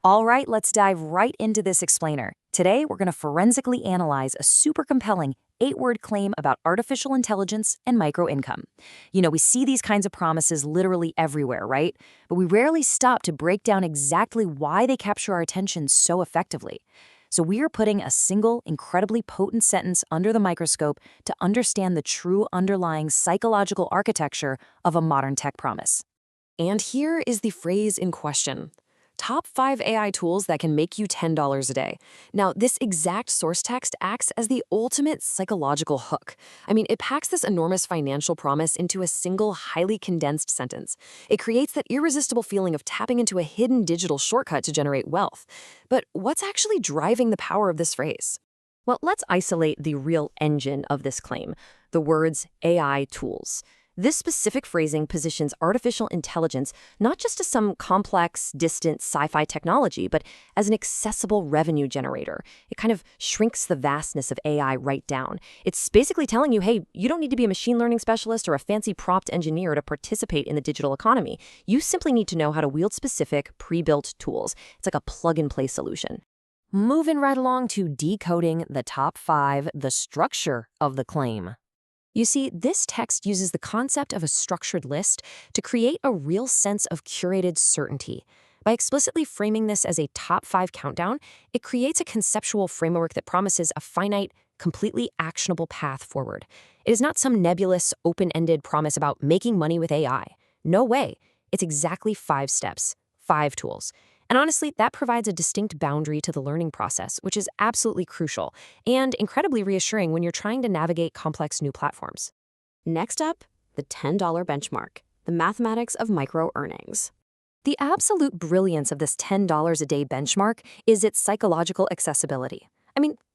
All right, let's dive right into this explainer. Today, we're going to forensically analyze a super compelling 8-word claim about artificial intelligence and micro-income. We see these kinds of promises literally everywhere, right? But we rarely stop to break down exactly why they capture our attention so effectively. So we are putting a single, incredibly potent sentence under the microscope to understand the true underlying psychological architecture of a modern tech promise. And here is the phrase in question. Top 5 AI tools that can make you $10 a day. Now, this exact source text acts as the ultimate psychological hook. It packs this enormous financial promise into a single, highly condensed sentence. It creates that irresistible feeling of tapping into a hidden digital shortcut to generate wealth. But what's actually driving the power of this phrase? Well, let's isolate the real engine of this claim, the words AI tools. This specific phrasing positions artificial intelligence not just as some complex, distant sci-fi technology, but as an accessible revenue generator. It kind of shrinks the vastness of AI right down. It's basically telling you, hey, you don't need to be a machine learning specialist or a fancy prompt engineer to participate in the digital economy. You simply need to know how to wield specific, pre-built tools. It's like a plug-and-play solution. Moving right along to decoding the top 5, the structure of the claim. You see, this text uses the concept of a structured list to create a real sense of curated certainty. By explicitly framing this as a top 5 countdown, it creates a conceptual framework that promises a finite, completely actionable path forward. It is not some nebulous, open-ended promise about making money with AI. No way. It's exactly 5 steps, 5 tools. And honestly, that provides a distinct boundary to the learning process, which is absolutely crucial and incredibly reassuring when you're trying to navigate complex new platforms. Next up, the $10 benchmark, the mathematics of micro-earnings. The absolute brilliance of this $10 a day benchmark is its psychological accessibility.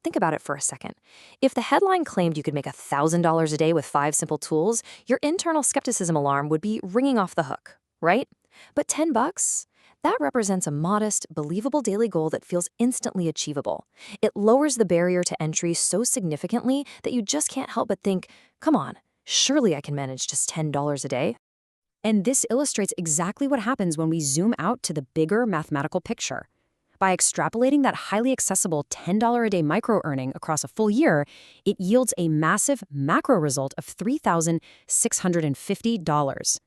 Think about it for a second. If the headline claimed you could make $1,000 a day with 5 simple tools, your internal skepticism alarm would be ringing off the hook, right? But $10? That represents a modest, believable daily goal that feels instantly achievable. It lowers the barrier to entry so significantly that you just can't help but think, come on, surely I can manage just $10 a day. And this illustrates exactly what happens when we zoom out to the bigger mathematical picture. By extrapolating that highly accessible $10 a day micro-earning across a full year, it yields a massive macro result of $3,650.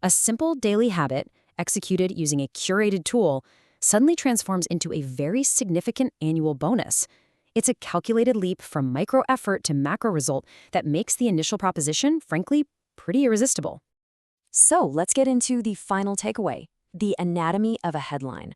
A simple daily habit, executed using a curated tool, suddenly transforms into a very significant annual bonus. It's a calculated leap from micro effort to macro result that makes the initial proposition, frankly, pretty irresistible. So let's get into the final takeaway, the anatomy of a headline.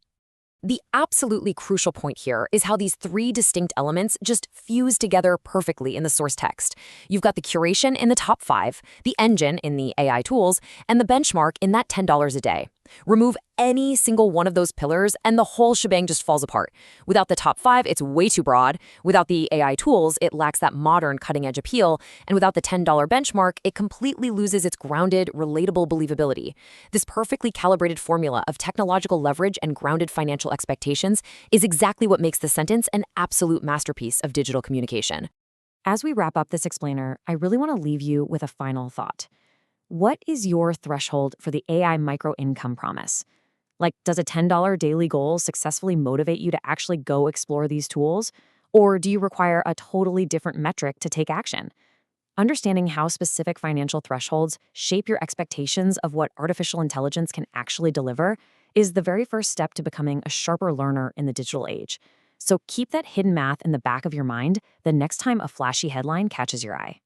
The absolutely crucial point here is how these 3 distinct elements just fuse together perfectly in the source text. You've got the curation in the top 5, the engine in the AI tools, and the benchmark in that $10 a day. Remove any single one of those pillars and the whole shebang just falls apart. Without the top 5, it's way too broad. Without the AI tools, it lacks that modern cutting-edge appeal. And without the $10 benchmark, it completely loses its grounded, relatable believability. This perfectly calibrated formula of technological leverage and grounded financial expectations is exactly what makes the sentence an absolute masterpiece of digital communication. As we wrap up this explainer, I really want to leave you with a final thought. What is your threshold for the AI micro-income promise? Does a $10 daily goal successfully motivate you to actually go explore these tools? Or do you require a totally different metric to take action? Understanding how specific financial thresholds shape your expectations of what artificial intelligence can actually deliver is the very first step to becoming a sharper learner in the digital age. So keep that hidden math in the back of your mind the next time a flashy headline catches your eye.